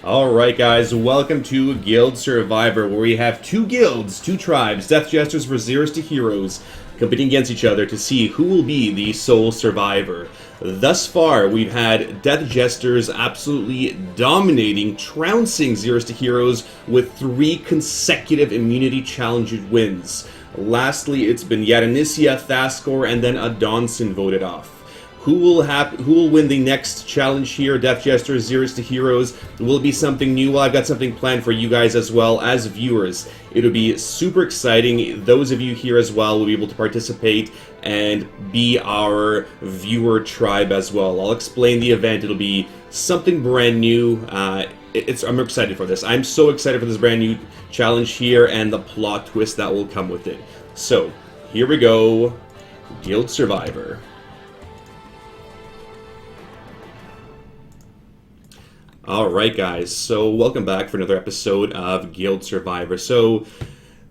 Alright guys, welcome to Guild Survivor, where we have two guilds, two tribes, Death Jesters versus Zeroes to Heroes, competing against each other to see who will be the sole survivor. Thus far, we've had Death Jesters absolutely dominating, trouncing Zeroes to Heroes with 3 consecutive immunity challenge wins. Lastly, it's been Yadanicia, Thaskor, and then Adonson voted off. Who will win the next challenge here? Death Jesters, Zeroes to Heroes. Will it be something new? Well, I've got something planned for you guys as well as viewers. It'll be super exciting. Those of you here as well will be able to participate and be our viewer tribe as well. I'll explain the event. It'll be something brand new. I'm excited for this. I'm so excited for this brand new challenge here and the plot twist that will come with it. So, here we go. Guild Survivor. Alright guys, so welcome back for another episode of Guild Survivor. So,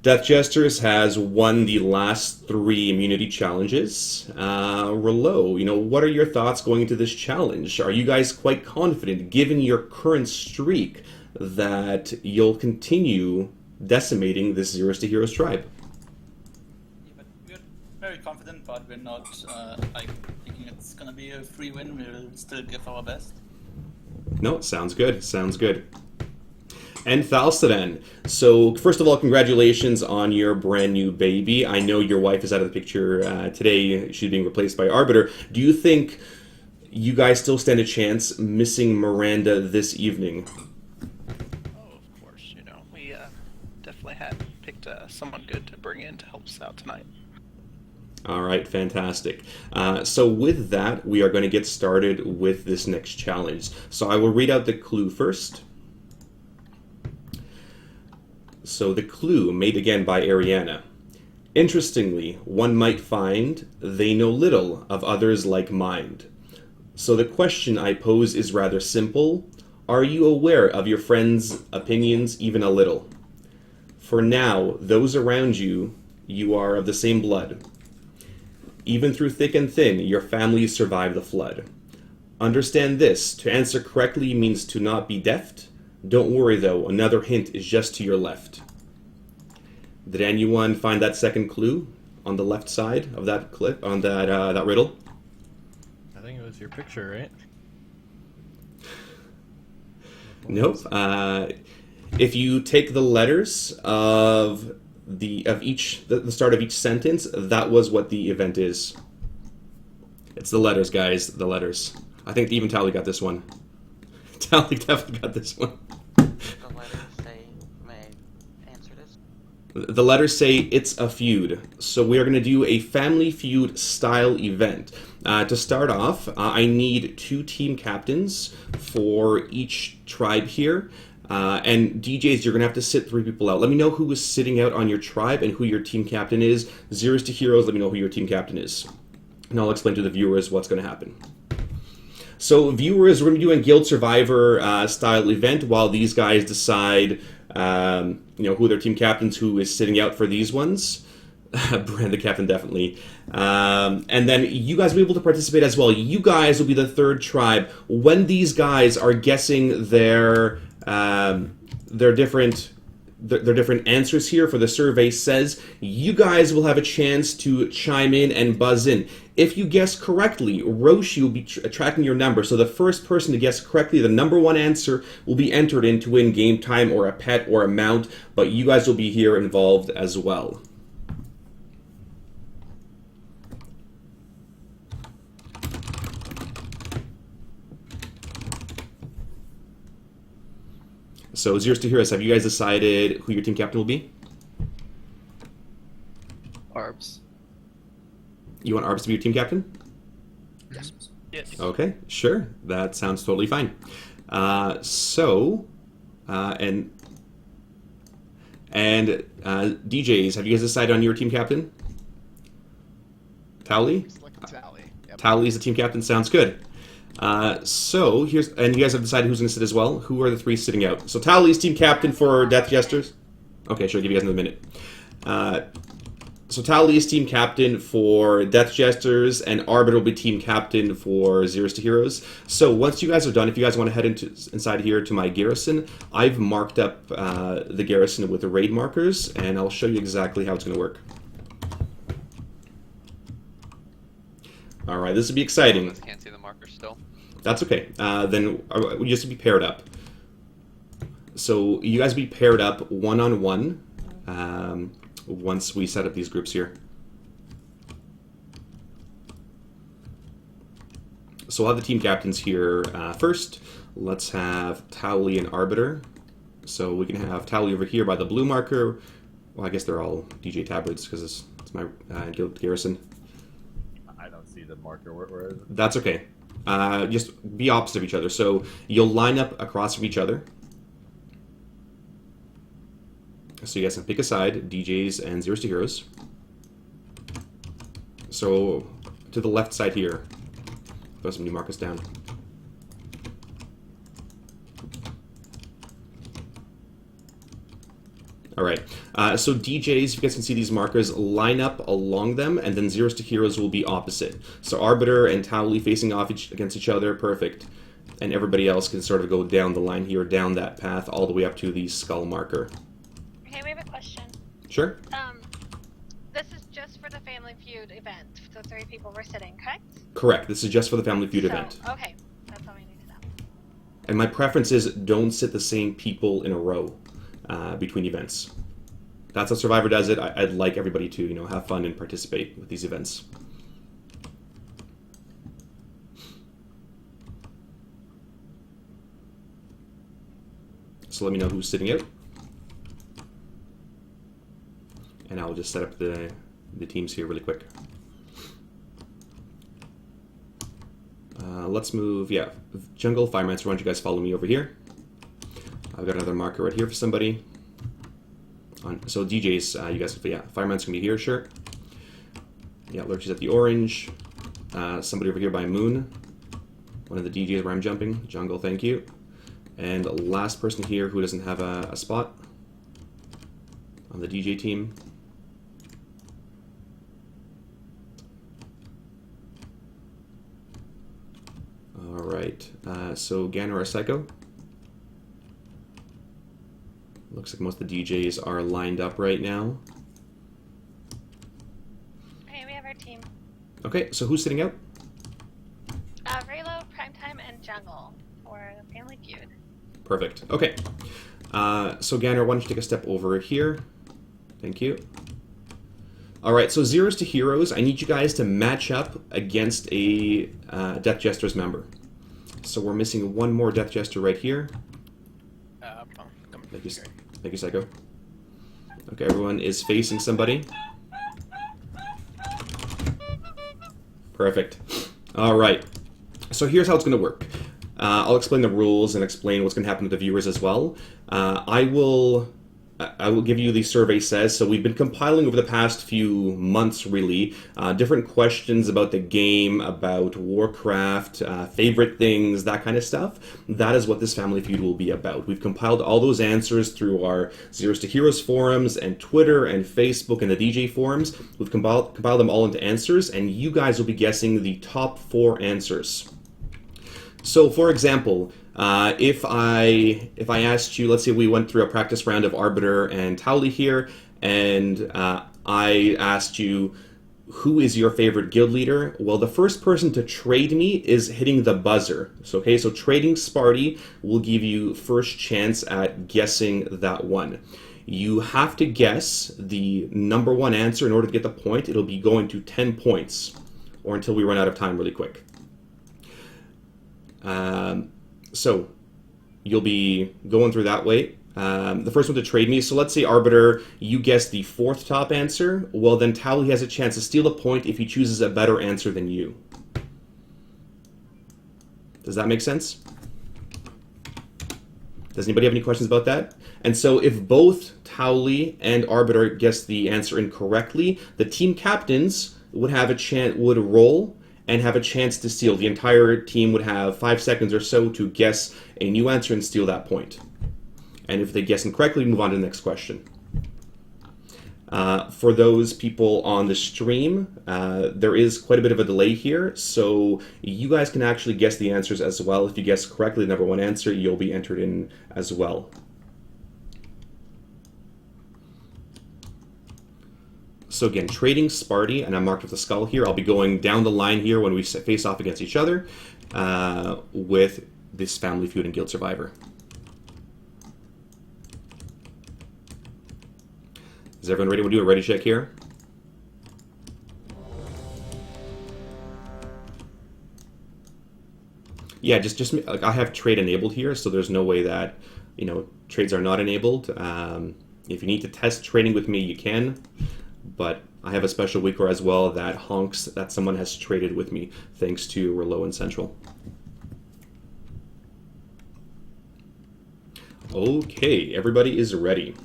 Death Jesters has won the last 3 immunity challenges. Relo, what are your thoughts going into this challenge? Are you guys quite confident, given your current streak, that you'll continue decimating this Zeroes to Heroes tribe? Yeah, but we're very confident, but we're not thinking it's gonna be a free win. We'll still give our best. No, sounds good. Sounds good. And Thalstaden. So, first of all, congratulations on your brand new baby. I know your wife is out of the picture today. She's being replaced by Arbiter. Do you think you guys still stand a chance missing Miranda this evening? Oh, of course. We definitely had picked someone good to bring in to help us out tonight. Alright, fantastic. So with that, we are going to get started with this next challenge. So I will read out the clue first. So the clue, made again by Ariana. Interestingly, one might find they know little of others' like mind. So the question I pose is rather simple. Are you aware of your friends' opinions even a little? For now, those around you, you are of the same blood. Even through thick and thin, your families survive the flood. Understand this, to answer correctly means to not be deft. Don't worry though, another hint is just to your left. Did anyone find that second clue on the left side of that clip, on that riddle? I think it was your picture, right? Nope. If you take the letters of the start of each sentence, that was what the event is. It's the letters, guys, the letters. I think even Tally got this one. Tally definitely got this one. The letters say, may I answer this? The letters say it's a feud. So we are going to do a Family Feud style event. To start off, I need 2 team captains for each tribe here. And DJs, you're going to have to sit 3 people out. Let me know who is sitting out on your tribe and who your team captain is. Zeroes to Heroes, let me know who your team captain is. And I'll explain to the viewers what's going to happen. So, viewers, we're going to be doing Guild Survivor style event while these guys decide, who their team captains, who is sitting out for these ones. Brand the captain, definitely. And then you guys will be able to participate as well. You guys will be the 3rd tribe. When these guys are guessing their different answers here for the survey says, you guys will have a chance to chime in and buzz in. If you guess correctly, Roshi will be tracking your number, so the first person to guess correctly the number 1 answer will be entered in to win game time or a pet or a mount, but you guys will be here involved as well. So, Zeroes to Heroes, have you guys decided who your team captain will be? Arbs. You want Arbs to be your team captain? Yes. Yes. Okay, sure. That sounds totally fine. DJs, have you guys decided on your team captain? Tally? Tally. Yep. Tally's the team captain. Sounds good. So here's, and you guys have decided who's going to sit as well. Who are the 3 sitting out? So Tally's team captain for Death Jesters. Okay, sure. I'll give you guys another minute. So Tally is team captain for Death Jesters, and Arbiter will be team captain for Zeroes to Heroes. So once you guys are done, if you guys want to head inside here to my garrison, I've marked up the garrison with the raid markers, and I'll show you exactly how it's going to work. All right, this will be exciting. Can't see the marker still. That's okay. Then we just be paired up. So you guys be paired up one-on-one once we set up these groups here. So we'll have the team captains here first. Let's have Tally and Arbiter. So we can have Tally over here by the blue marker. Well, I guess they're all DJ tabards because it's my guild garrison. I don't see the marker. Where is it? That's okay. Just be opposite of each other. So you'll line up across from each other. So you guys can pick a side, DJs and Zeroes to Heroes. So to the left side here, throw some new markers down. Alright, so DJs, if you guys can see these markers, line up along them, and then Zeroes to Heroes will be opposite. So Arbiter and Tally facing off against each other, perfect. And everybody else can sort of go down the line here, down that path, all the way up to the skull marker. Okay, we have a question. Sure. This is just for the Family Feud event. The 3 people were sitting, correct? Correct, this is just for the Family Feud event. Okay, that's all we need to know. And my preference is don't sit the same people in a row between events. That's how Survivor does it. I'd like everybody to, you know, have fun and participate with these events. So let me know who's sitting out. And I'll just set up the teams here really quick. Let's move, yeah, Jungle, Firemancer, why don't you guys follow me over here? I've got another marker right here for somebody. So DJs, you guys, yeah, Fireman's gonna be here, sure. Yeah, Lurch is at the orange. Somebody over here by Moon. One of the DJs where I'm jumping. Jungle, thank you. And last person here who doesn't have a spot on the DJ team. Alright, so Ganner or Psycho. Looks like most of the DJs are lined up right now. Okay, we have our team. Okay, so who's sitting out? Raylo, Primetime, and Jungle for the Family Feud. Perfect. Okay. So Ganner, why don't you take a step over here? Thank you. Alright, so Zeroes to Heroes, I need you guys to match up against a Death Jesters member. So we're missing one more Death Jester right here. Thank you, Psycho. Okay, everyone is facing somebody. Perfect. Alright. So here's how it's going to work. I'll explain the rules and explain what's going to happen to the viewers as well. I will give you the survey says. So we've been compiling over the past few months, really, different questions about the game, about Warcraft, favorite things, that kind of stuff. That is what this Family Feud will be about. We've compiled all those answers through our Zeroes to Heroes forums and Twitter and Facebook and the DJ forums. We've compiled them all into answers, and you guys will be guessing the top 4 answers. So, for example, if I asked you, let's say we went through a practice round of Arbiter and Tally here, and I asked you, who is your favorite guild leader? Well, the first person to trade me is hitting the buzzer. So, okay, so trading Sparty will give you first chance at guessing that one. You have to guess the number 1 answer in order to get the point. It'll be going to 10 points, or until we run out of time really quick. So you'll be going through that way. The first one to trade me, so let's say Arbiter, you guess the 4th top answer. Well, then Tally has a chance to steal a point if he chooses a better answer than you. Does that make sense? Does anybody have any questions about that? And so if both Tally and Arbiter guess the answer incorrectly, the team captains would have a chance, would roll and have a chance to steal. The entire team would have 5 seconds or so to guess a new answer and steal that point. And if they guess incorrectly, move on to the next question. For those people on the stream, there is quite a bit of a delay here, so you guys can actually guess the answers as well. If you guess correctly the number one answer, you'll be entered in as well. So again, trading Sparty, and I'm marked with a skull here. I'll be going down the line here when we face off against each other with this Family Feud and Guild Survivor. Is everyone ready? We'll do a ready check here. Yeah, just like I have trade enabled here, so there's no way that, you know, trades are not enabled. If you need to test trading with me, you can. But I have a special weaker as well that honks that someone has traded with me, thanks to Relo and Central. Okay, everybody is ready.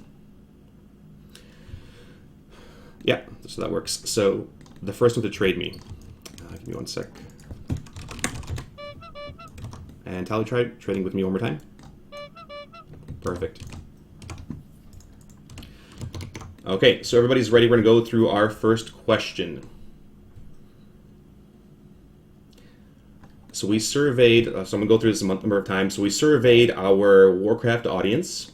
Yeah, so that works. So the first one to trade me. Give me one sec. And Tally, try trading with me one more time. Perfect. Okay, so everybody's ready. We're going to go through our first question. So we surveyed, so I'm going to go through this a number of times. So we surveyed our Warcraft audience.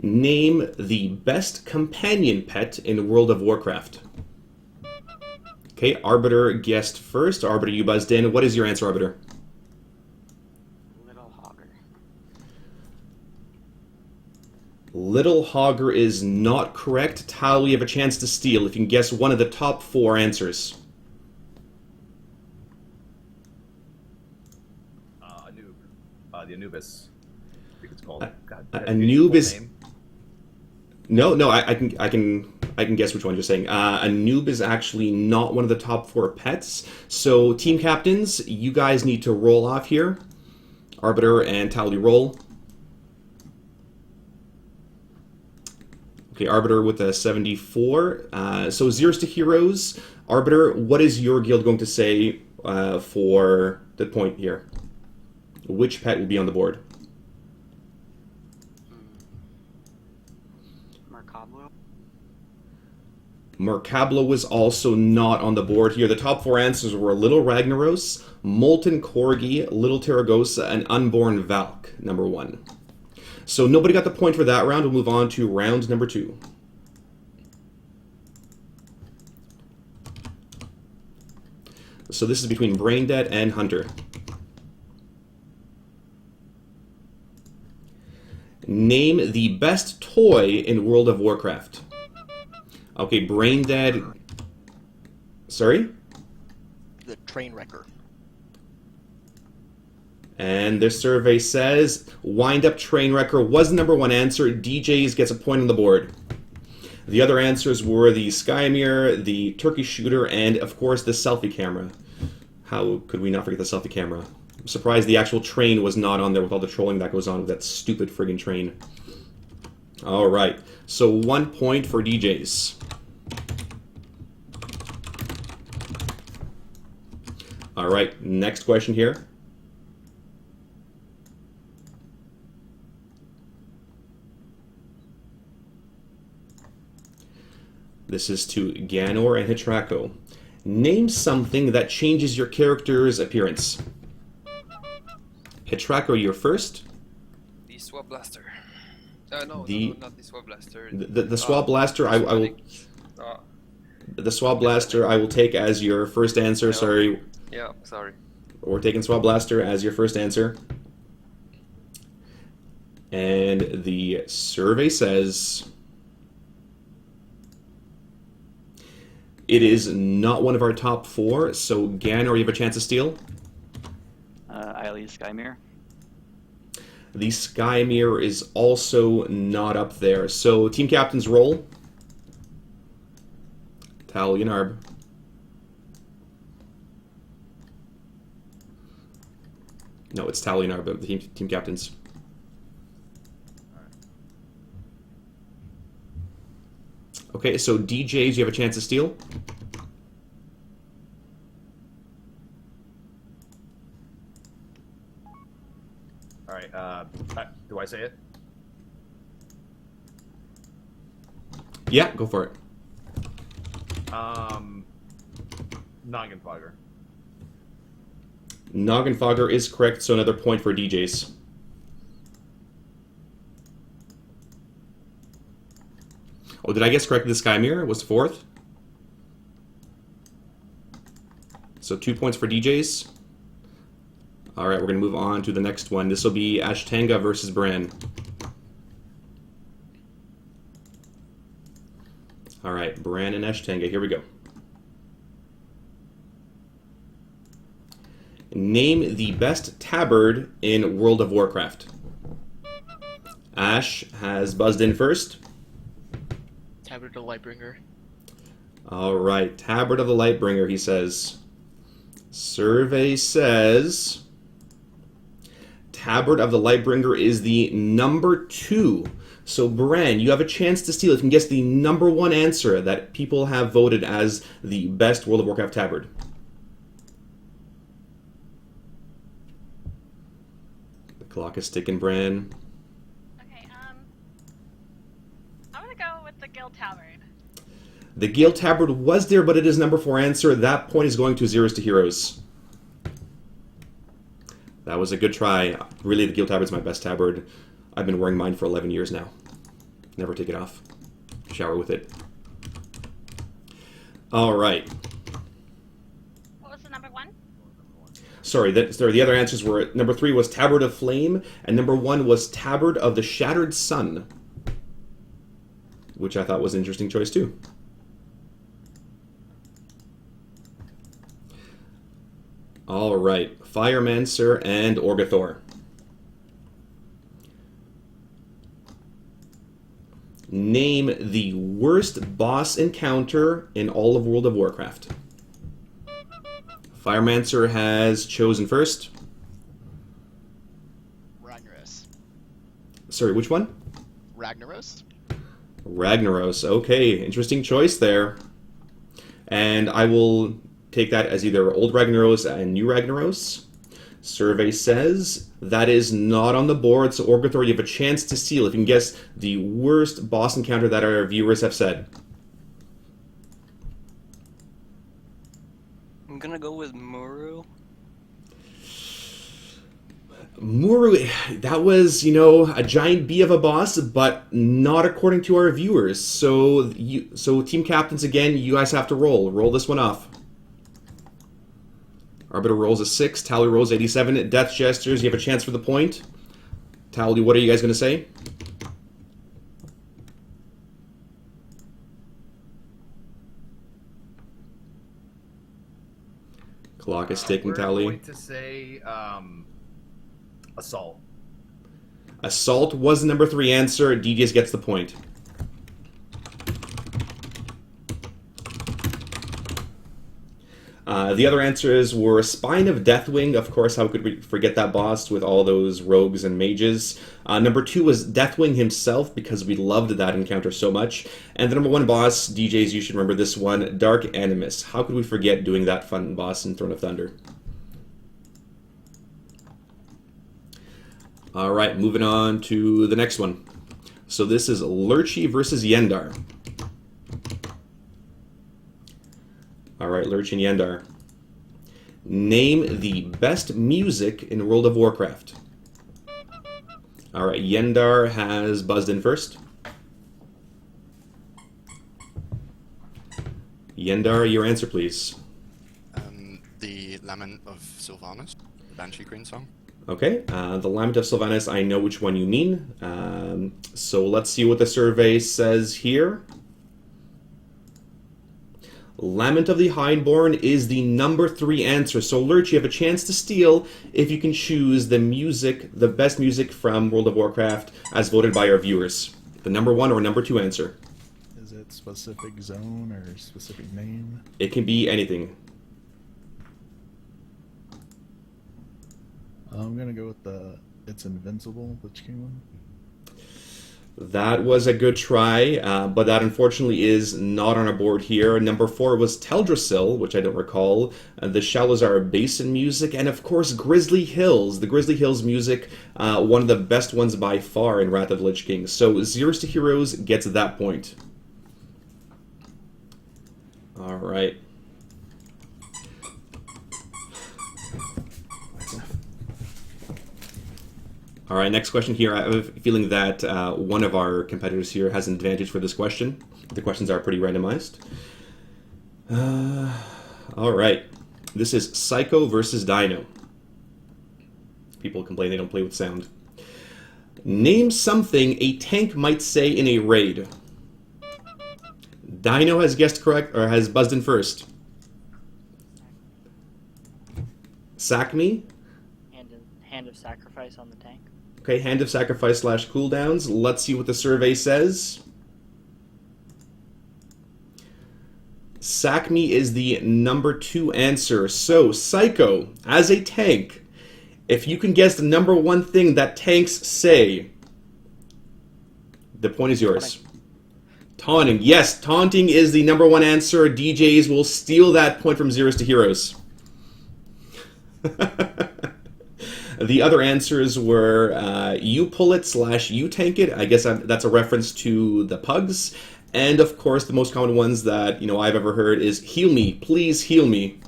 Name the best companion pet in World of Warcraft. Okay, Arbiter guessed first. Arbiter, you buzzed in. What is your answer, Arbiter? Little Hogger. Little Hogger is not correct. Tal, we have a chance to steal if you can guess one of the top 4 answers. The Anubis. I think it's called. Anubis. No, I can guess which one you're saying. Anub is actually not one of the top 4 pets. So team captains, you guys need to roll off here. Arbiter and Tally roll. Okay, Arbiter with a 74. So Zeroes to Heroes. Arbiter, what is your guild going to say for the point here? Which pet will be on the board? Mercablo. Mercablo was also not on the board here. The top 4 answers were Little Ragnaros, Molten Corgi, Little Terragosa, and Unborn Valk, number 1. So nobody got the point for that round. We'll move on to round number 2. So this is between Braindead and Hunter. Name the best toy in World of Warcraft. Okay, Braindead. Sorry? The train wrecker. And their survey says Wind-Up Trainwrecker was the number 1 answer. DJs gets a point on the board. The other answers were the Skymere, the Turkey Shooter, and of course the selfie camera. How could we not forget the selfie camera? I'm surprised the actual train was not on there with all the trolling that goes on with that stupid friggin' train. Alright, so 1 point for DJs. Alright, next question here. This is to Ganor and Hitrako. Name something that changes your character's appearance. Hitrako, you're first. The Swab Blaster. No, not the Swab Blaster. The Swab Blaster, I will. The Swab Blaster, I will take as your first answer. Yeah. Sorry. Yeah, sorry. We're taking Swab Blaster as your first answer. And the survey says it is not one of our top 4. So Ganor, you have a chance to steal. Eiley Skymere. The Skymere is also not up there. So team captains roll. Tal Yanarb. No, it's Tal Yanarb, but the team captains. Okay, so DJs, you have a chance to steal. Do I say it? Yeah, go for it. Noggenfogger. Noggenfogger is correct, so another point for DJs. Oh, did I guess correctly? The Sky Mirror was fourth. So 2 points for DJs. All right, we're going to move on to the next one. This will be Ashtanga versus Bran. All right, Bran and Ashtanga. Here we go. Name the best tabard in World of Warcraft. Ash has buzzed in first. Tabard the Lightbringer. All right, Tabard of the Lightbringer, he says. Survey says Tabard of the Lightbringer is the number 2. So, Bran, you have a chance to steal if you can guess the number 1 answer that people have voted as the best World of Warcraft tabard. The clock is ticking, Bran. Okay, I'm gonna go with the Guild Tabard. The Gale Tabard was there, but it is number 4 answer. That point is going to Zeroes to Heroes. That was a good try. Really, the Gale Tabard's my best tabard. I've been wearing mine for 11 years now. Never take it off. Shower with it. All right. What was the number 1? Sorry, the other answers were, number 3 was Tabard of Flame, and number 1 was Tabard of the Shattered Sun, which I thought was an interesting choice too. All right, Firemancer and Orgathor. Name the worst boss encounter in all of World of Warcraft. Firemancer has chosen first. Ragnaros. Sorry, which one? Ragnaros? Ragnaros. Okay, interesting choice there. And I will take that as either Old Ragnaros and New Ragnaros. Survey says that is not on the board, so Orgathor, you have a chance to steal if you can guess the worst boss encounter that our viewers have said. I'm gonna go with Muru. Muru, that was, a giant bee of a boss, but not according to our viewers. So team captains, again, you guys have to roll. Roll this one off. Arbiter rolls a 6, Tally rolls 87. Death Jesters, you have a chance for the point. Tally, what are you guys going to say? Clock is ticking, Tally. We're going to say Assault. Assault was the number 3 answer. DJs gets the point. The other answers were Spine of Deathwing. Of course, how could we forget that boss with all those rogues and mages? Number 2 was Deathwing himself, because we loved that encounter so much. And the number 1 boss, DJs, you should remember this one, Dark Animus. How could we forget doing that fun boss in Throne of Thunder? Alright, moving on to the next one. So this is Lurchi versus Yendar. Alright, Lurchi and Yendar. Name the best music in World of Warcraft. Alright, Yendar has buzzed in first. Yendar, your answer, please. The Lament of Sylvanas, the Banshee Queen song. Okay, the Lament of Sylvanas, I know which one you mean. So let's see what the survey says here. Lament of the Highborn is the number 3 answer. So Lurch, you have a chance to steal if you can choose the music, the best music from World of Warcraft as voted by our viewers. The number 1 or number 2 answer. Is it specific zone or specific name? It can be anything. I'm gonna go with the It's Invincible, the King one. That was a good try, but that unfortunately is not on our board here. Number 4 was Teldrassil, which I don't recall. The Shalazar Basin music, and of course Grizzly Hills. The Grizzly Hills music, one of the best ones by far in Wrath of the Lich King. So Zeroes to Heroes gets that point. All right. All right, next question here. I have a feeling that one of our competitors here has an advantage for this question. The questions are pretty randomized. All right. This is Psycho versus Dino. People complain they don't play with sound. Name something a tank might say in a raid. Dino has guessed correct, or has buzzed in first. Sack me. Hand of sacrifice on the tank. Okay, hand of sacrifice / cooldowns. Let's see what the survey says. Sack me is the number 2 answer. So, Psycho, as a tank, if you can guess the number 1 thing that tanks say, the point is yours. Taunting. Yes, taunting is the number 1 answer. DJs will steal that point from Zeros to Heroes. The other answers were you pull it / you tank it. I guess that's a reference to the pugs. And of course, the most common ones that I've ever heard is heal me, please heal me.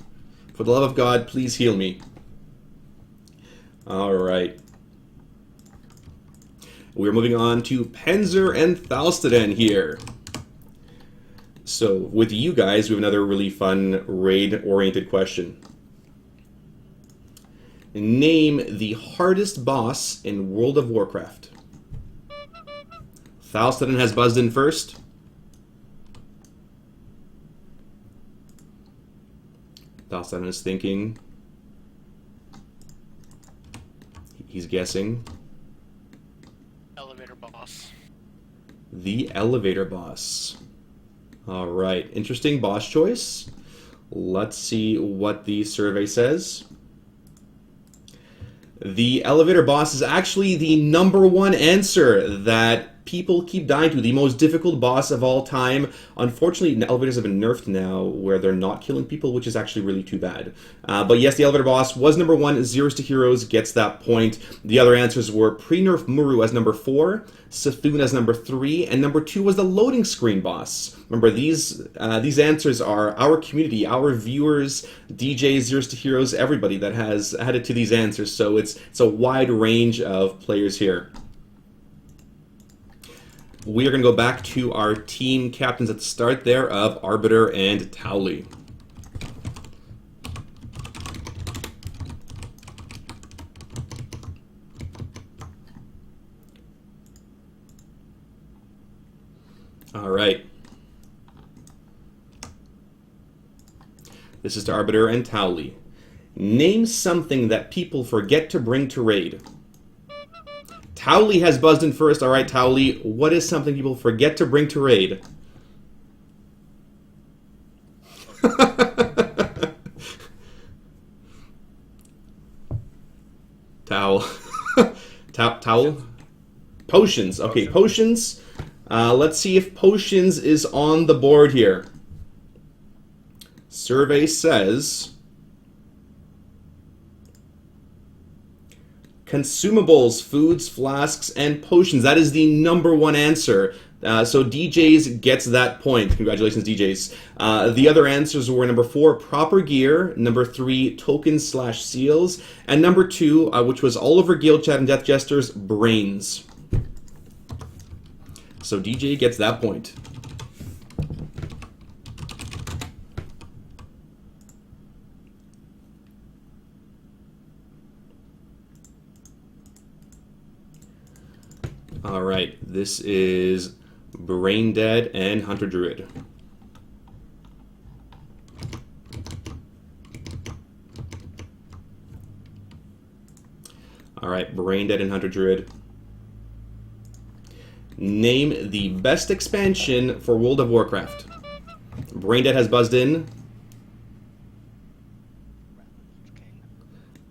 For the love of God, please heal me. All right. We're moving on to Panzer and Thalstaden here. So with you guys, we have another really fun raid-oriented question. Name the hardest boss in World of Warcraft. Thalstaden has buzzed in first. Thalstaden is thinking. He's guessing. Elevator boss. The elevator boss. All right, interesting boss choice. Let's see what the survey says. The elevator boss is actually the number 1 answer that people keep dying to, the most difficult boss of all time. Unfortunately, elevators have been nerfed now where they're not killing people, which is actually really too bad. But yes, the elevator boss was number 1. Zeros to Heroes gets that point. The other answers were pre-nerf Muru as number 4, Sethune as number 3, and number 2 was the loading screen boss. Remember, these answers are our community, our viewers, DJs, Zeros to Heroes, everybody that has added to these answers. So it's a wide range of players here. We are going to go back to our team captains at the start there of Arbiter and Towley. All right. This is to Arbiter and Towley. Name something that people forget to bring to raid. Towley has buzzed in first. All right, Towley, what is something people forget to bring to raid? Towel? Potions. Okay, potions. Let's see if potions is on the board here. Survey says consumables, foods, flasks, and potions. That is the number 1 answer. So DJs gets that point. Congratulations, DJs. The other answers were number 4, proper gear, number 3, tokens / seals, and number 2, which was all over Guild Chat and Death Jesters, brains. So DJ gets that point. All right, this is Brain Dead and Hunter Druid. All right, Brain Dead and Hunter Druid. Name the best expansion for World of Warcraft. Brain Dead has buzzed in.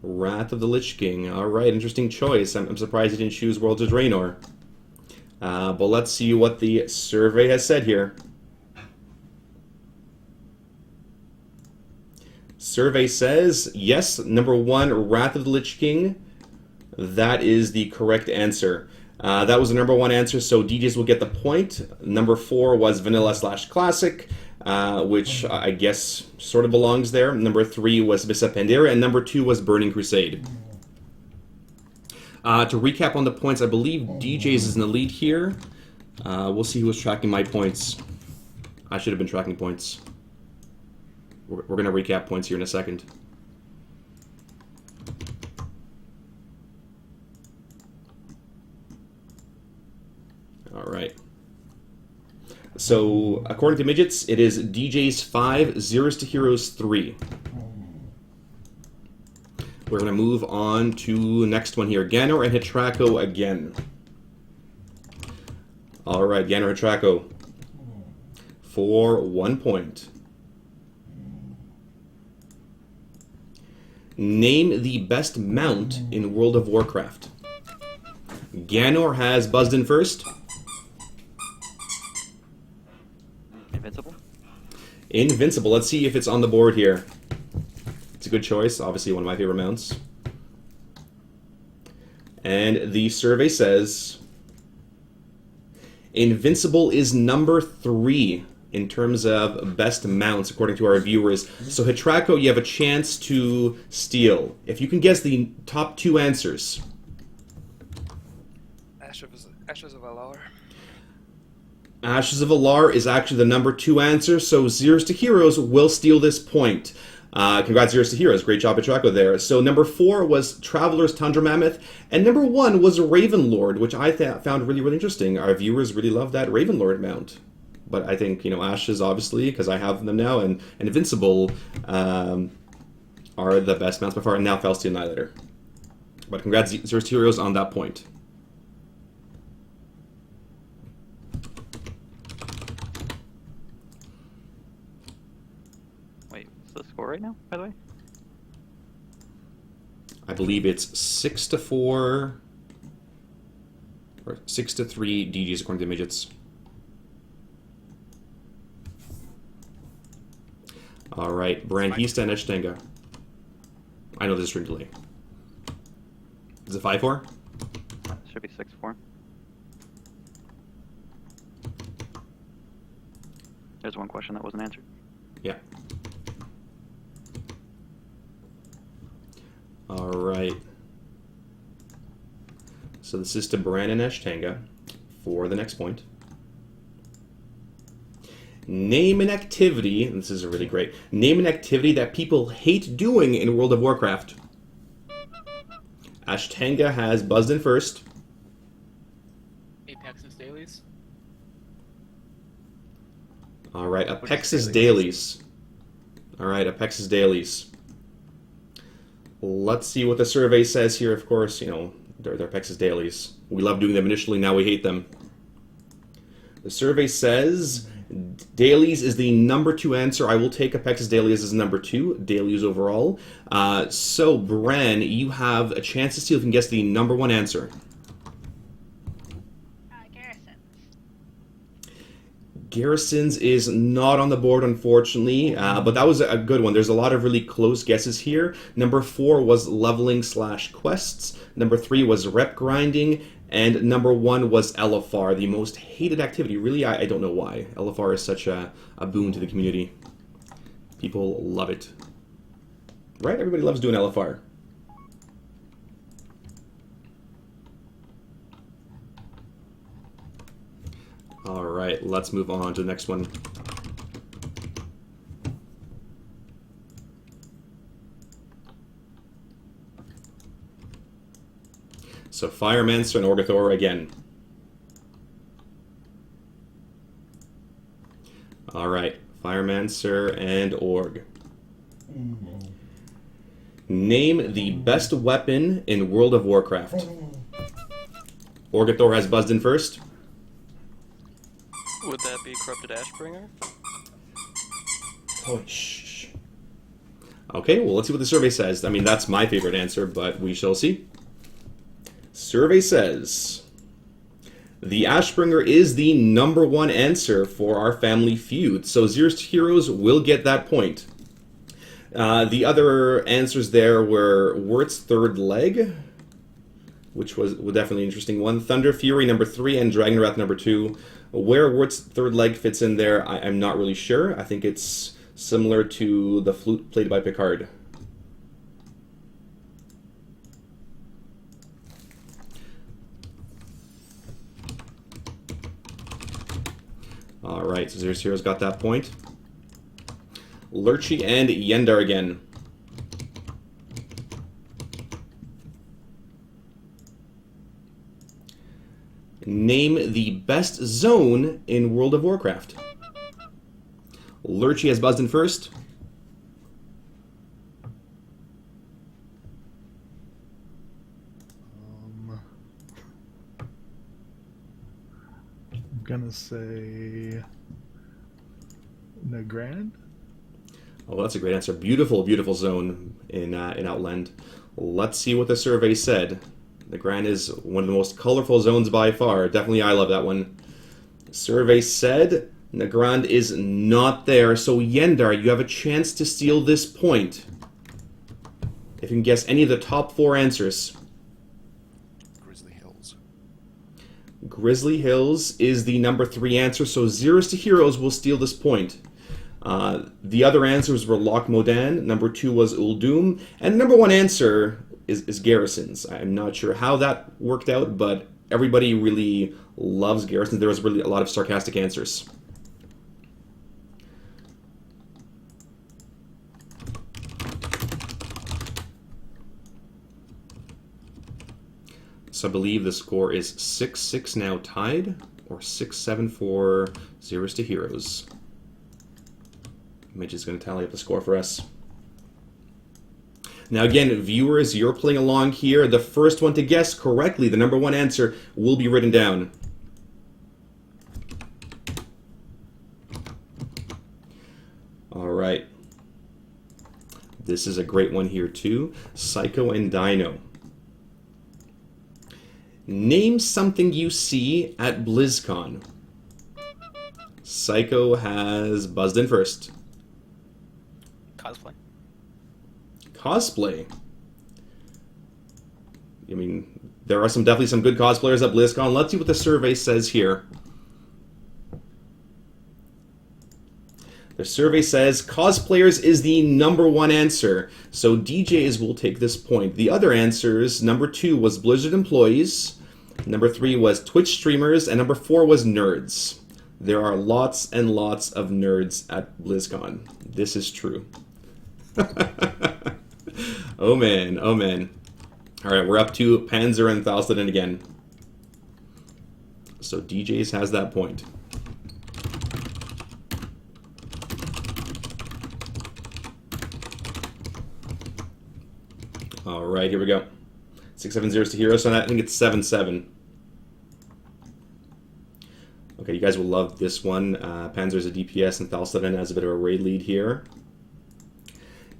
Wrath of the Lich King. All right, interesting choice. I'm surprised you didn't choose Worlds of Draenor. But let's see what the survey has said here. Survey says, yes, number 1, Wrath of the Lich King. That is the correct answer. That was the number 1 answer, so DJs will get the point. Number 4 was Vanilla / Classic. which I guess sort of belongs there. Number 3 was Missa Pandera, and number 2 was Burning Crusade. To recap on the points, I believe DJs is in the lead here. We'll see who was tracking my points. I should have been tracking points. We're going to recap points here in a second. All right. So, according to Midgets, it is DJs 5, Zeroes to Heroes 3. We're going to move on to the next one here. Ganor and Hitrako again. All right, Ganor Hitrako. For 1 point. Name the best mount in World of Warcraft. Ganor has buzzed in first. Invincible. Invincible. Let's see if it's on the board here. It's a good choice. Obviously one of my favorite mounts. And the survey says Invincible is number 3 in terms of best mounts, according to our viewers. So Hitrako, you have a chance to steal. If you can guess the top 2 answers. Ashes of Alar. Ashes of Alar is actually the number 2 answer, so Zeroes to Heroes will steal this point. Congrats, Zeroes to Heroes. Great job, Hitrako, there. So number 4 was Traveler's Tundra Mammoth, and number 1 was Ravenlord, which I found really, really interesting. Our viewers really love that Ravenlord mount. But I think, Ashes, obviously, because I have them now, and Invincible are the best mounts by far, and now Felsteel Annihilator. But congrats, Zeroes to Heroes, on that point. Wait, what's the score right now, by the way? I believe it's 6-4, or 6-3 DGs according to Midgets. All right, Brandhista and Eshtanga. I know there's a string delay. Is it 5-4? Should be 6-4. There's one question that wasn't answered. Yeah. All right. So this is to Bran and Eshtanga for the next point. Name an activity, and this is really great, name an activity that people hate doing in World of Warcraft. Ashtanga has buzzed in first. Apex's dailies. All right, Apex's dailies. All right, Apex's dailies. Let's see what the survey says here. Of course, they're Apex's dailies. We love doing them initially, now we hate them. The survey says dailies is the number 2 answer. I will take Apex's dailies as number 2, dailies overall. So, Bran, you have a chance to see if you can guess the number 1 answer. Garrisons is not on the board, unfortunately, but that was a good one. There's a lot of really close guesses here. Number 4 was leveling/quests. Number 3 was rep grinding. And number 1 was LFR, the most hated activity. Really, I don't know why. LFR is such a boon to the community. People love it. Right? Everybody loves doing LFR. All right, let's move on to the next one. So Firemancer and Orgathor again. All right, Firemancer and Org. Name the best weapon in World of Warcraft. Orgathor has buzzed in first. Would that be Corrupted Ashbringer? Oh, shh. Okay, well, let's see what the survey says. I mean, that's my favorite answer, but we shall see. Survey says the Ashbringer is the number 1 answer for our Family Feud. So Zeroes to Heroes will get that point. The other answers there were Wirt's Third Leg, which was definitely an interesting one. Thunder Fury number 3 and Dragon Wrath number 2. Where Wirt's third leg fits in there, I'm not really sure. I think it's similar to the flute played by Picard. Alright, so Zeroes to Heroes got that point. Lurchy and Yendar again. Name the best zone in World of Warcraft. Lurchy has buzzed in first. I'm gonna say Nagrand. Oh, that's a great answer. Beautiful, beautiful zone in Outland. Let's see what the survey said. The Grand is one of the most colorful zones by far. Definitely, I love that one. The survey said Nagrand is not there. So, Yendar, you have a chance to steal this point. If you can guess any of the top 4 answers. Grizzly Hills. Grizzly Hills is the number 3 answer, so Zeroes to Heroes will steal this point. The other answers were Loch Modan, number 2 was Uldum, and number 1 answer is Garrisons. I'm not sure how that worked out, but everybody really loves Garrisons. There was really a lot of sarcastic answers. So I believe the score is 6-6 now tied, or 6-7 for Zeroes to Heroes. Mitch is going to tally up the score for us. Now again, viewers, you're playing along here. The first one to guess correctly, the number 1 answer, will be written down. All right. This is a great one here too. Psycho and Dino. Name something you see at BlizzCon. Psycho has buzzed in first. Cosplay. Cosplay. I mean, there are definitely some good cosplayers at BlizzCon. Let's see what the survey says here. The survey says cosplayers is the number 1 answer. So DJs will take this point. The other answers, number 2 was Blizzard employees, number 3 was Twitch streamers, and number 4 was nerds. There are lots and lots of nerds at BlizzCon. This is true. Oh man, oh man. Alright, we're up to Panzer and Thalstaden again. So DJs has that point. Alright, here we go. 6-7 Zeroes to Heroes, so I think it's 7-7. Okay, you guys will love this one. Panzer's a DPS and Thalstaden has a bit of a raid lead here.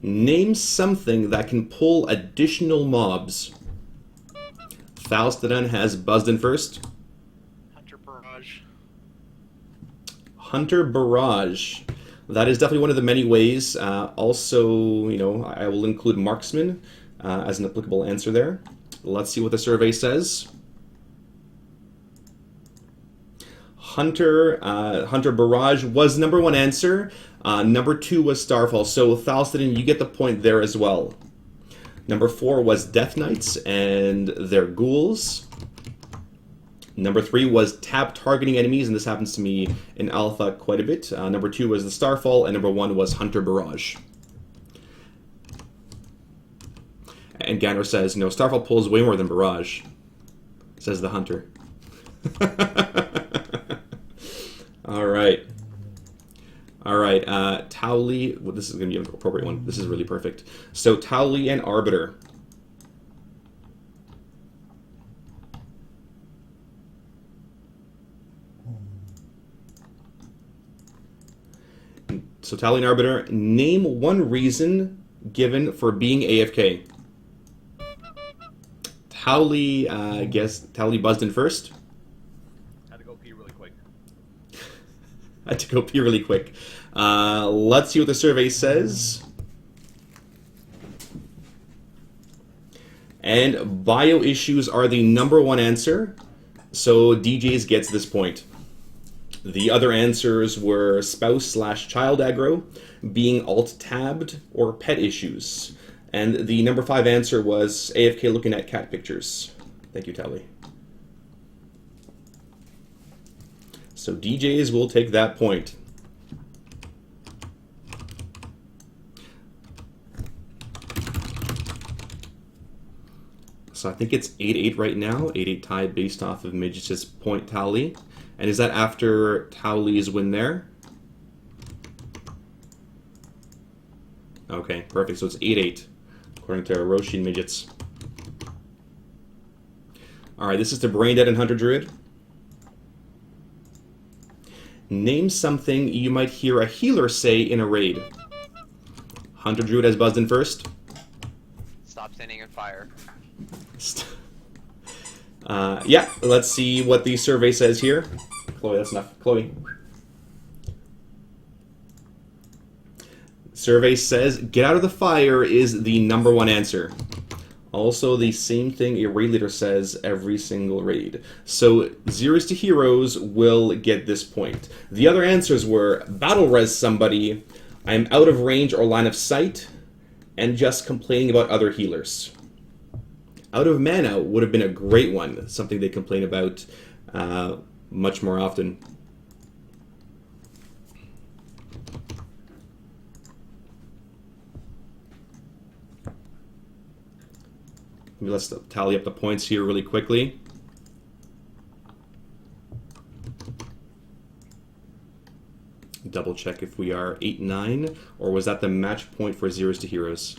Name something that can pull additional mobs. Thalstaden has buzzed in first. Hunter Barrage. Hunter Barrage. That is definitely one of the many ways. Also, you know, I will include Marksman as an applicable answer there. Let's see what the survey says. Hunter Barrage was number 1 answer. Number 2 was Starfall. So Thalstaden, you get the point there as well. Number 4 was Death Knights and their ghouls. Number 3 was tap targeting enemies, and this happens to me in Alpha quite a bit. Number 2 was the Starfall, and number 1 was Hunter Barrage. And Ganner says, no, Starfall pulls way more than Barrage, says the Hunter. All right. All right, Towley, well, this is going to be an appropriate one. This is really perfect. So Towley and Arbiter. So Towley and Arbiter, name 1 reason given for being AFK. Towley, I guess Towley buzzed in first. Had to go pee really quick. Had to go pee really quick. Let's see what the survey says. And bio issues are the number 1 answer. So DJs gets this point. The other answers were spouse/child aggro, being alt-tabbed, or pet issues. And the number 5 answer was AFK looking at cat pictures. Thank you, Tally. So DJs will take that point. So I think it's 8-8 right now. 8-8 tie based off of Midge's point tally. And is that after Towley's win there? Okay, perfect. So it's 8-8, according to Roshi and Midgets. Alright, this is to Brain Dead and Hunter Druid. Name something you might hear a healer say in a raid. Hunter Druid has buzzed in first. Stop standing in fire. Yeah, let's see what the survey says here. Chloe, that's enough. Chloe. Survey says, get out of the fire is the number 1 answer. Also, the same thing a raid leader says every single raid. So, Zeroes to Heroes will get this point. The other answers were, battle res somebody, I'm out of range or line of sight, and just complaining about other healers. Out of mana would have been a great one, something they complain about much more often. Let's tally up the points here really quickly. Double check if we are 8-9, or was that the match point for Zeroes to Heroes?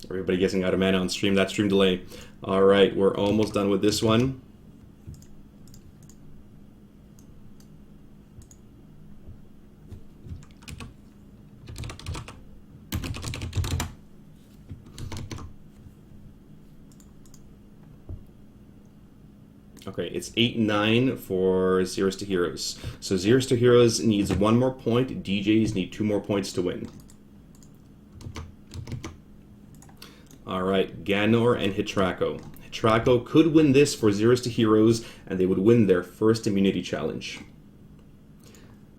Everybody guessing out of mana on stream. That stream delay. All right, we're almost done with this one. Okay, it's 8-9 for Zeroes to Heroes. So Zeroes to Heroes needs 1 more point. DJs need 2 more points to win. Alright, Ganor and Hitrako. Hitrako could win this for Zeroes to Heroes, and they would win their first immunity challenge.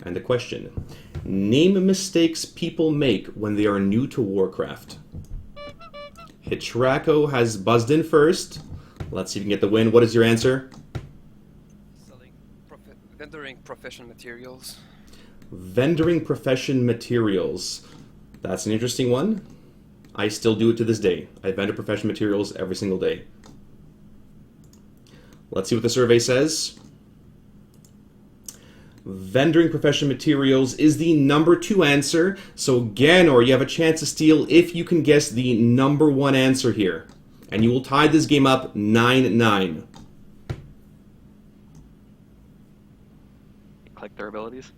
And the question, name mistakes people make when they are new to Warcraft. Hitrako has buzzed in first. Let's see if we can get the win. What is your answer? Vendoring profession materials. Vendoring profession materials. That's an interesting one. I still do it to this day. I vendor profession materials every single day. Let's see what the survey says. Vendoring profession materials is the number 2 answer. So Ganor, you have a chance to steal if you can guess the number 1 answer here. And you will tie this game up 9-9. Click their abilities.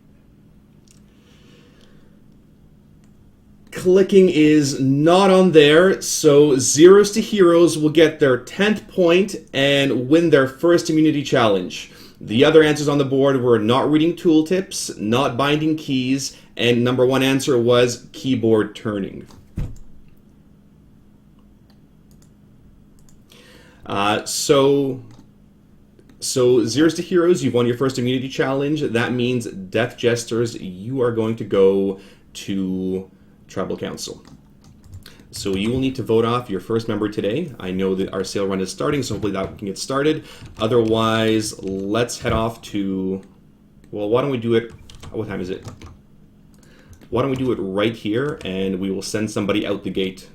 Clicking is not on there, so Zeroes to Heroes will get their 10th point and win their first immunity challenge. The other answers on the board were not reading tooltips, not binding keys, and number 1 answer was keyboard turning. So Zeroes to Heroes, you've won your first immunity challenge. That means Death Jesters, you are going to go to Tribal Council. So you will need to vote off your first member today. I know that our sale run is starting, so hopefully that can get started. Otherwise, let's head off to... Well, why don't we do it... What time is it? Why don't we do it right here, and we will send somebody out the gate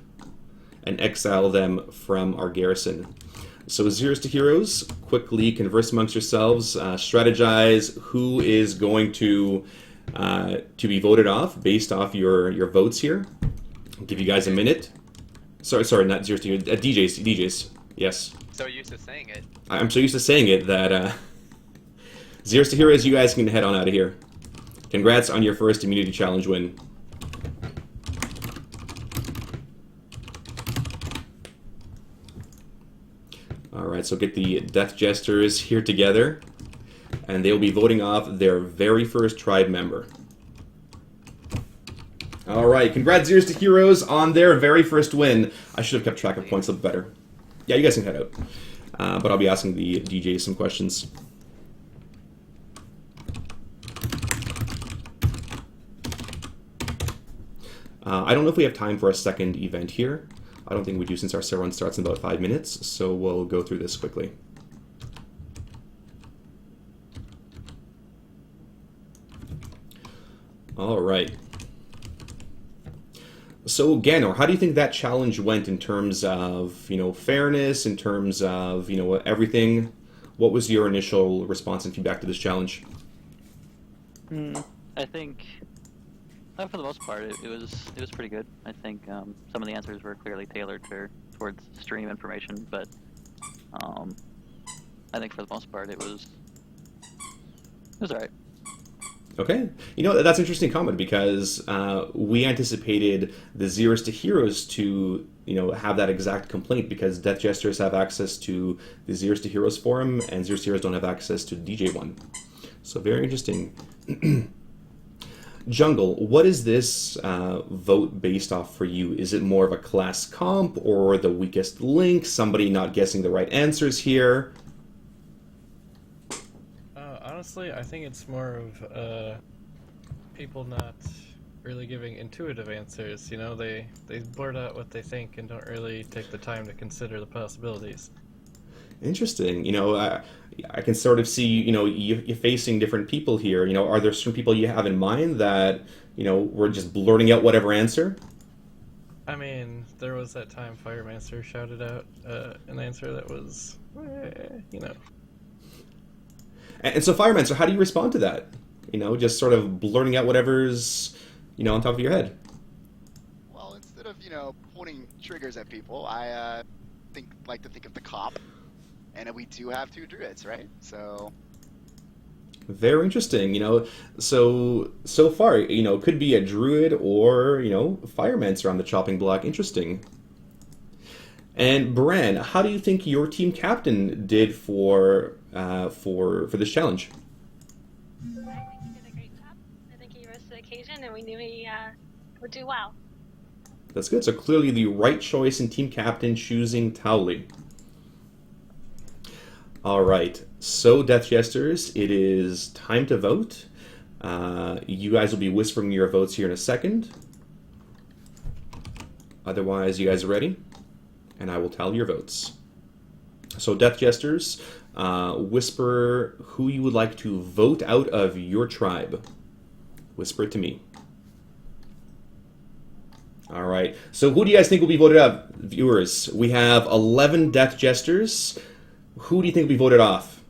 and exile them from our garrison. So Zeroes to Heroes, quickly converse amongst yourselves, strategize who is going to be voted off based off your votes here. I'll give you guys a minute. Sorry, not Zeroes to Heroes, DJs, yes. So used to saying it. I'm so used to saying it that Zeroes to Heroes, you guys can head on out of here. Congrats on your first immunity challenge win. Alright, so get the Death Jesters here together, and they'll be voting off their very first tribe member. All right, congrats Zeroes to Heroes on their very first win. I should have kept track of points a little better. Yeah, you guys can head out. But I'll be asking the DJs some questions. I don't know if we have time for a second event here. I don't think we do since our server run starts in about 5 minutes, so we'll go through this quickly. All right. So Ganor, how do you think that challenge went in terms of, fairness, in terms of, everything? What was your initial response and feedback to this challenge? I think, for the most part, it was pretty good. I think some of the answers were clearly tailored towards stream information, but I think for the most part it was alright. Okay. That's an interesting comment because we anticipated the Zeroes to Heroes to, have that exact complaint because Death Jesters have access to the Zeroes to Heroes forum and Zeroes to Heroes don't have access to DJ1. So very interesting. Jungle, what is this vote based off for you? Is it more of a class comp or the weakest link? Somebody not guessing the right answers here? Honestly, I think it's more of people not really giving intuitive answers. They blurt out what they think and don't really take the time to consider the possibilities. Interesting. I can sort of see, you're facing different people here. Are there certain people you have in mind that, were just blurting out whatever answer? I mean, there was that time Firemaster shouted out an answer that was, And so, Fireman, how do you respond to that? Just sort of blurting out whatever's, on top of your head. Well, instead of, pointing triggers at people, I like to think of the cop. And we do have 2 druids, right? So... Very interesting, so far, could be a druid or, Firemancer on the chopping block. Interesting. And Bran, how do you think your team captain did for this challenge? I think he did a great job. I think he rose to the occasion, and we knew he would do well. That's good. So clearly the right choice in team captain choosing Towley. All right. So Death Jesters, it is time to vote. You guys will be whispering your votes here in a second. Otherwise, you guys are ready? And I will tally your votes. So Death Jesters, whisper who you would like to vote out of your tribe. Whisper it to me. All right. So who do you guys think will be voted out? Viewers, we have 11 Death Jesters. Who do you think will be voted off?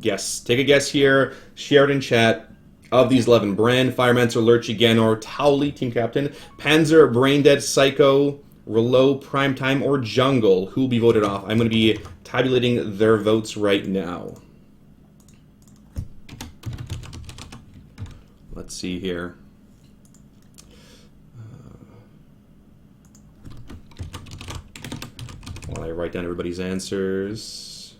Guess. Take a guess here. Share it in chat. Of these 11, Bran, Firemancer, Lurchy, Ganor, Towley, team captain, Panzer, Braindead, Psycho, Relo, Primetime, or Jungle. Who will be voted off? I'm going to be tabulating their votes right now. Let's see here. While I write down everybody's answers.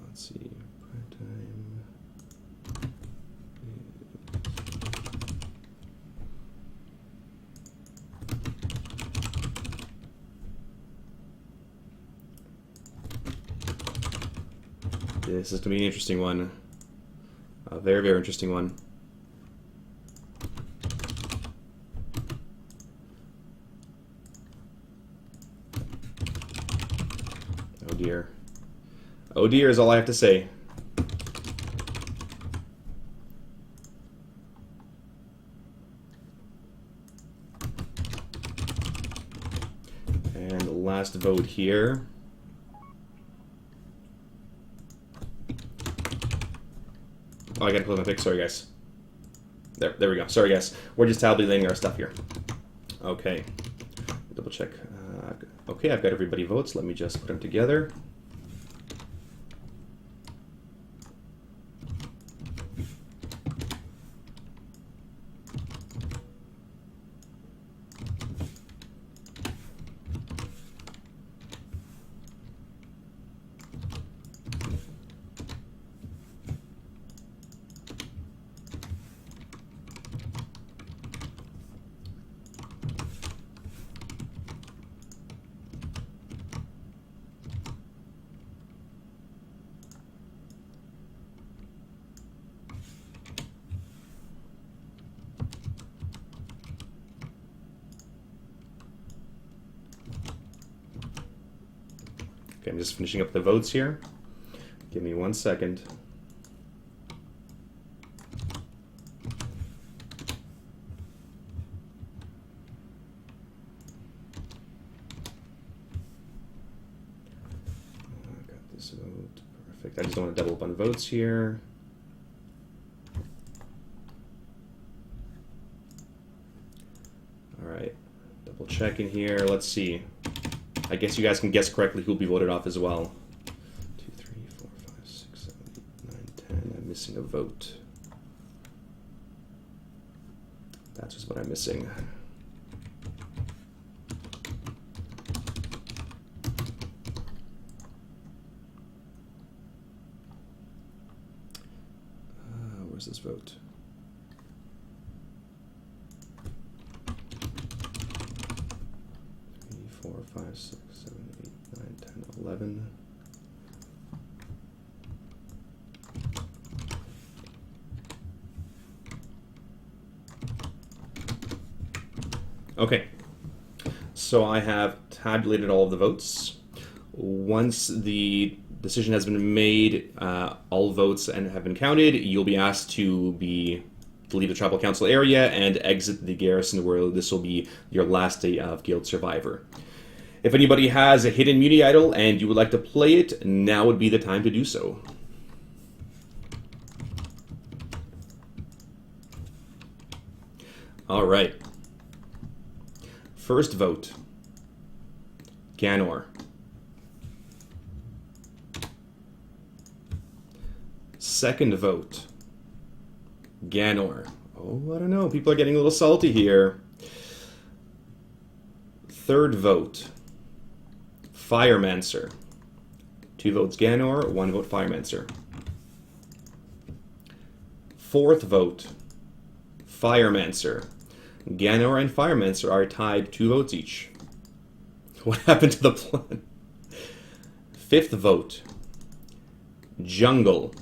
Let's see. Primetime. This is going to be an interesting one. A very, very interesting one. Oh dear. Oh dear is all I have to say. And last vote here. Oh, I gotta close my pick. Sorry, guys. There we go. Sorry, guys. We're just tabulating our stuff here. Okay. Double check. Okay, I've got everybody votes. Let me just put them together. Okay, I'm just finishing up the votes here. Give me 1 second. I got this vote. Perfect. I just don't want to double up on votes here. All right. Double checking here. Let's see. I guess you guys can guess correctly who'll be voted off as well. 2, 3, 4, 5, 6, 7, 8, 9, 10. I'm missing a vote. That's just what I'm missing. Where's this vote? Four, 5, 6, 7, 8, 9, 10, 11. Okay, so I have tabulated all of the votes. Once the decision has been made, all votes have been counted, you'll be asked to leave the tribal council area and exit the garrison, where this will be your last day of Guild Survivor. If anybody has a hidden immunity idol and you would like to play it, now would be the time to do so. All right. First vote, Ganor. Second vote, Ganor. Oh, I don't know. People are getting a little salty here. Third vote, Firemancer. 2 votes Ganor, 1 vote Firemancer. Fourth vote, Firemancer. Ganor and Firemancer are tied 2 votes each. What happened to the plan? Fifth vote, Jungle.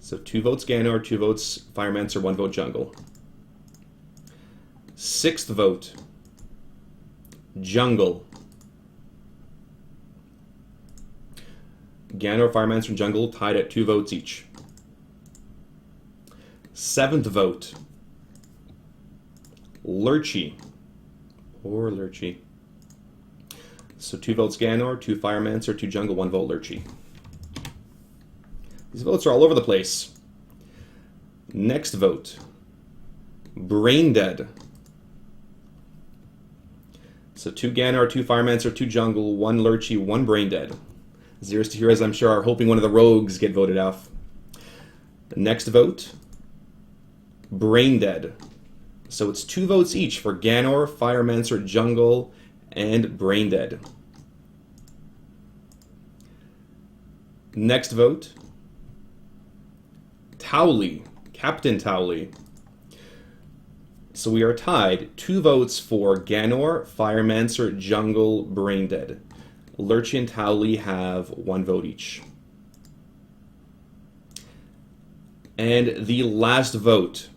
So 2 votes Ganor, 2 votes Firemancer, 1 vote Jungle. Sixth vote, Jungle. Ganor, Firemancer, and Jungle tied at 2 votes each. Seventh vote, Lurchy. Poor Lurchy. So 2 votes Ganor, 2 Firemancer, 2 Jungle, 1 vote Lurchy. These votes are all over the place. Next vote, Braindead. So 2 Ganor, 2 Firemancer, 2 Jungle, 1 Lurchy, 1 Braindead. Zeroes to Heroes, I'm sure, are hoping one of the rogues get voted off. Next vote, Braindead. So it's 2 votes each for Ganor, Firemancer, Jungle, and Braindead. Next vote, Towley, Captain Towley. So we are tied 2 votes for Ganor, Firemancer, Jungle, Braindead. Lurchy and Towley have 1 vote each. And the last vote,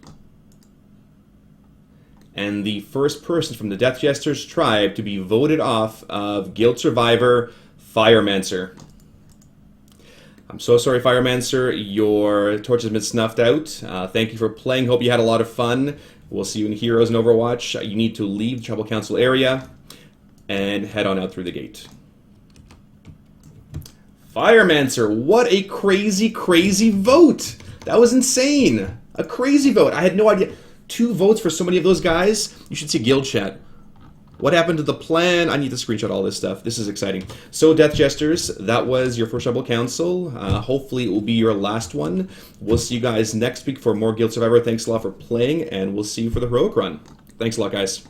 and the first person from the Death Jesters tribe to be voted off of Guild Survivor, Firemancer. I'm so sorry, Firemancer. Your torch has been snuffed out. Thank you for playing. Hope you had a lot of fun. We'll see you in Heroes and Overwatch. You need to leave the Tribal Council area and head on out through the gate. Firemancer, what a crazy, crazy vote. That was insane. A crazy vote. I had no idea. 2 votes for so many of those guys. You should see Guild Chat. What happened to the plan? I need to screenshot all this stuff. This is exciting. So, Death Jesters, that was your first Tribal Council. Hopefully, it will be your last one. We'll see you guys next week for more Guild Survivor. Thanks a lot for playing, and we'll see you for the Heroic Run. Thanks a lot, guys.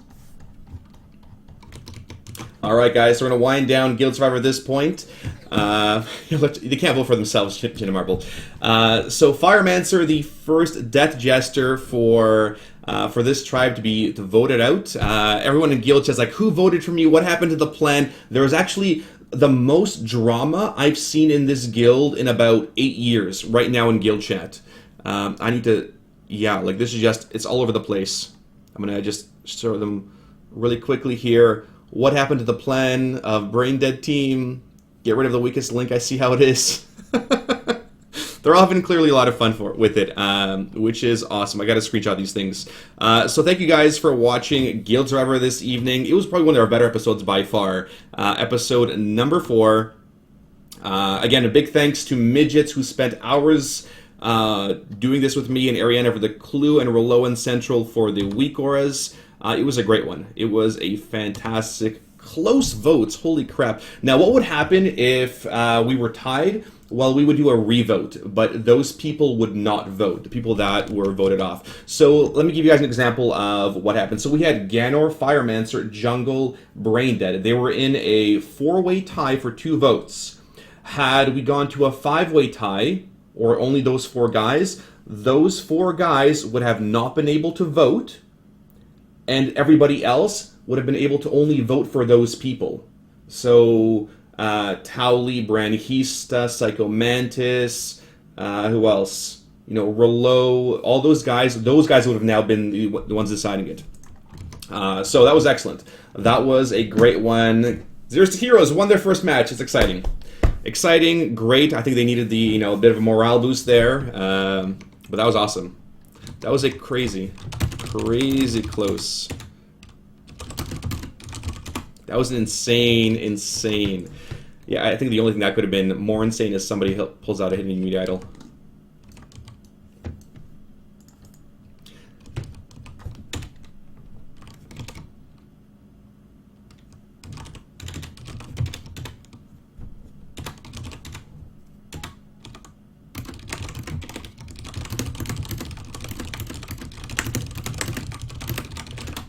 All right, guys, so we're going to wind down Guild Survivor at this point. They can't vote for themselves, Chin and Marble. So Firemancer, the first Death Jester for this tribe to be voted out. Everyone in Guild Chat is like, who voted for me? What happened to the plan? There was actually the most drama I've seen in this guild in about 8 years right now in Guild Chat. I need to, like this is just, it's all over the place. I'm going to just show them really quickly here. What happened to the plan of Brain Dead team? Get rid of the weakest link. I see how it is. They're all having clearly a lot of fun with it, which is awesome. I got to screenshot these things. So thank you guys for watching Guild Survivor this evening. It was probably one of our better episodes by far. Episode number 4. Again, a big thanks to Midgets who spent hours doing this with me and Ariana for the Clue and Reloan Central for the weak auras. It was a great one. It was a fantastic, close votes. Holy crap. Now, what would happen if we were tied? Well, we would do a revote, but those people would not vote, the people that were voted off. So let me give you guys an example of what happened. So we had Ganor, Firemancer, Jungle, Braindead. They were in a 4-way tie for 2 votes. Had we gone to a 5-way tie, or only those 4 guys, those 4 guys would have not been able to vote, and everybody else would have been able to only vote for those people. So Towley, Branhista, Psycho Mantis, who else? You know, Relo, all those guys would have now been the ones deciding it. So that was excellent. That was a great one. Zeroes to Heroes won their first match. It's exciting. Exciting, great. I think they needed the, a bit of a morale boost there. But that was awesome. That was a crazy close. That was insane. Yeah, I think the only thing that could have been more insane is somebody pulls out a hidden immunity idol.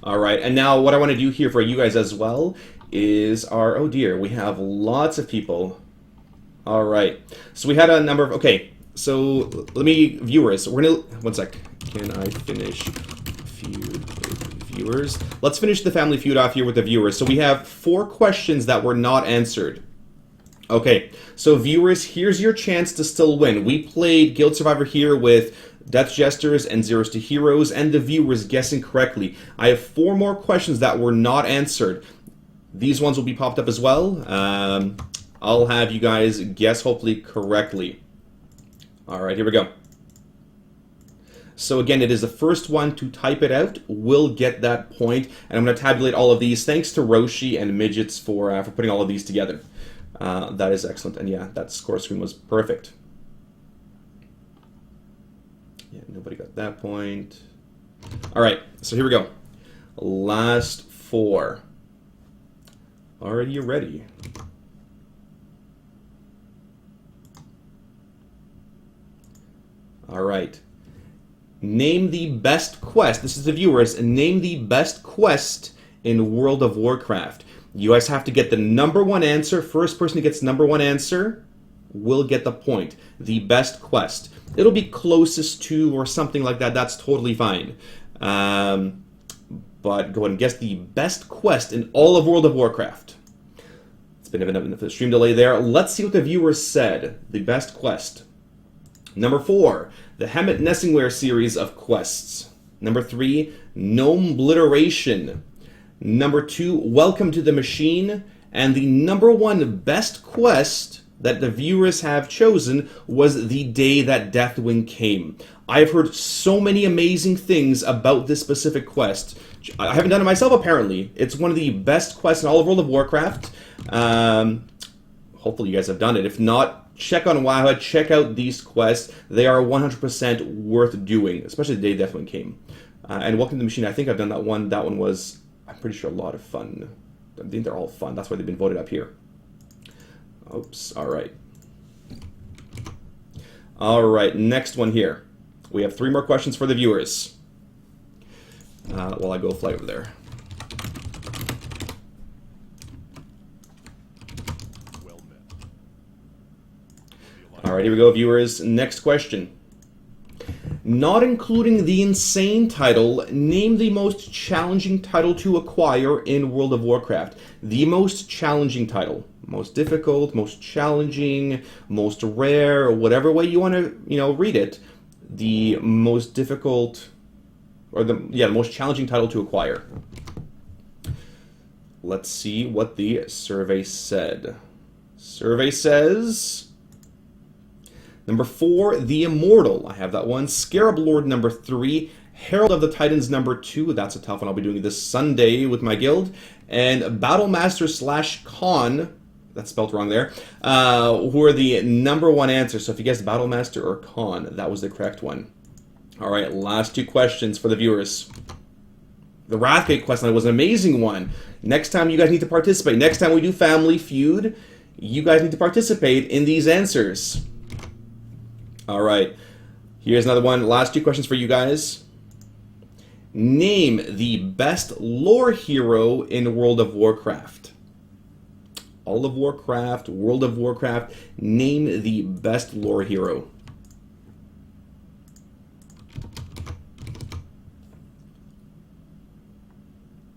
All right, and now what I want to do here for you guys as well is our, oh dear, we have lots of people. All right, so we had a number of, okay, so let me, viewers, we're gonna, one sec, can I finish feud with viewers? Let's finish the Family Feud off here with the viewers. So we have 4 questions that were not answered. Okay, so viewers, here's your chance to still win. We played Guild Survivor here with Death Jesters and Zeroes to Heroes, and the viewers guessing correctly. I have 4 more questions that were not answered. These ones will be popped up as well. I'll have you guys guess hopefully correctly. All right, here we go. So again, it is the first one to type it out will get that point, and I'm going to tabulate all of these. Thanks to Roshi and Midgets for putting all of these together. That is excellent, and yeah, that score screen was perfect. Yeah, nobody got that point. All right, so here we go. Last 4. Are you ready? All right. Name the best quest. This is the viewers. Name the best quest in World of Warcraft. You guys have to get the #1 answer. First person who gets #1 answer will get the point. The best quest. It'll be closest to or something like that. That's totally fine. But go ahead and guess the best quest in all of World of Warcraft. It's been a stream delay there. Let's see what the viewers said. The best quest. Number 4, the Hemet Nessingware series of quests. Number 3, Gnome Obliteration. Number 2, Welcome to the Machine. And the #1 best quest that the viewers have chosen was The Day That Deathwing Came. I've heard so many amazing things about this specific quest. I haven't done it myself, apparently. It's one of the best quests in all of World of Warcraft. Hopefully you guys have done it. If not, check on Wowhead, check out these quests. They are 100% worth doing, especially The Day Deathwing Came. And Welcome to the Machine, I think I've done that one. That one was, I'm pretty sure, a lot of fun. I think they're all fun. That's why they've been voted up here. Oops, all right. All right, next one here. We have 3 more questions for the viewers. While I go fly over there. All right, here we go, viewers. Next question. Not including the insane title, name the most challenging title to acquire in World of Warcraft. The most challenging title. Most difficult, most challenging, most rare, whatever way you want to, read it. The most difficult, or the most challenging title to acquire. Let's see what the survey said. Survey says number 4, the Immortal. I have that one. Scarab Lord number 3. Herald of the Titans number 2. That's a tough one. I'll be doing this Sunday with my guild. And Battlemaster / Khan. That's spelled wrong there. Who are the number 1 answer. So if you guessed Battlemaster or Khan, that was the correct one. All right, last 2 questions for the viewers. The Wrathgate question was an amazing one. Next time you guys need to participate. Next time we do Family Feud, you guys need to participate in these answers. All right, here's another one. Last 2 questions for you guys. Name the best lore hero in World of Warcraft. All of Warcraft, World of Warcraft. Name the best lore hero.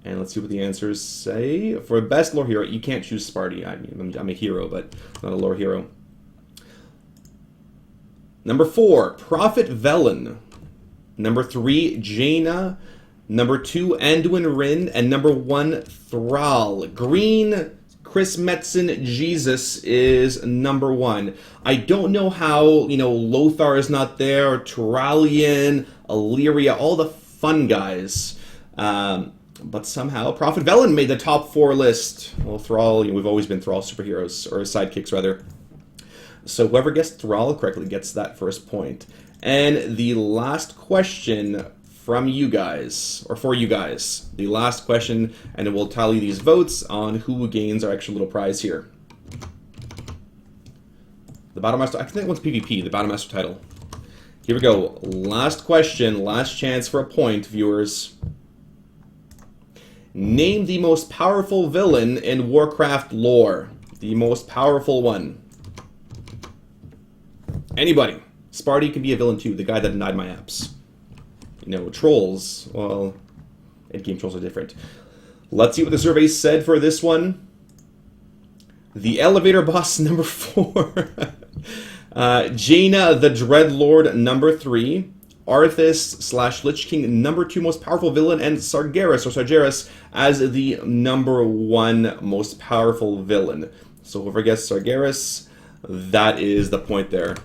And let's see what the answers say. For best lore hero, you can't choose Sparty. I mean, I'm a hero, but not a lore hero. Number 4, Prophet Velen. Number 3, Jaina. Number 2, Anduin Rin. And number 1, Thrall. Green, Chris Metzen, Jesus is number 1. I don't know how, you know, Lothar is not there, Turalian, Illyria, all the fun guys. But somehow Prophet Velen made the top 4 list. Well, Thrall, you know, we've always been Thrall superheroes, or sidekicks rather. So whoever gets Thrall correctly gets that first point. And the last question from you guys, or for you guys, the last question, and it will tally these votes on who gains our extra little prize here. The Battlemaster, I think that one's PvP, the Battlemaster title. Here we go. Last question, last chance for a point, viewers. Name the most powerful villain in Warcraft lore. The most powerful one. Anybody. Sparty can be a villain too, the guy that denied my apps. You know, trolls, well, in-game trolls are different. Let's see what the survey said for this one. The elevator boss number 4. Jaina the Dreadlord number 3. Arthas / Lich King number 2 most powerful villain, and Sargeras as the number 1 most powerful villain. So whoever gets Sargeras, that is the point there.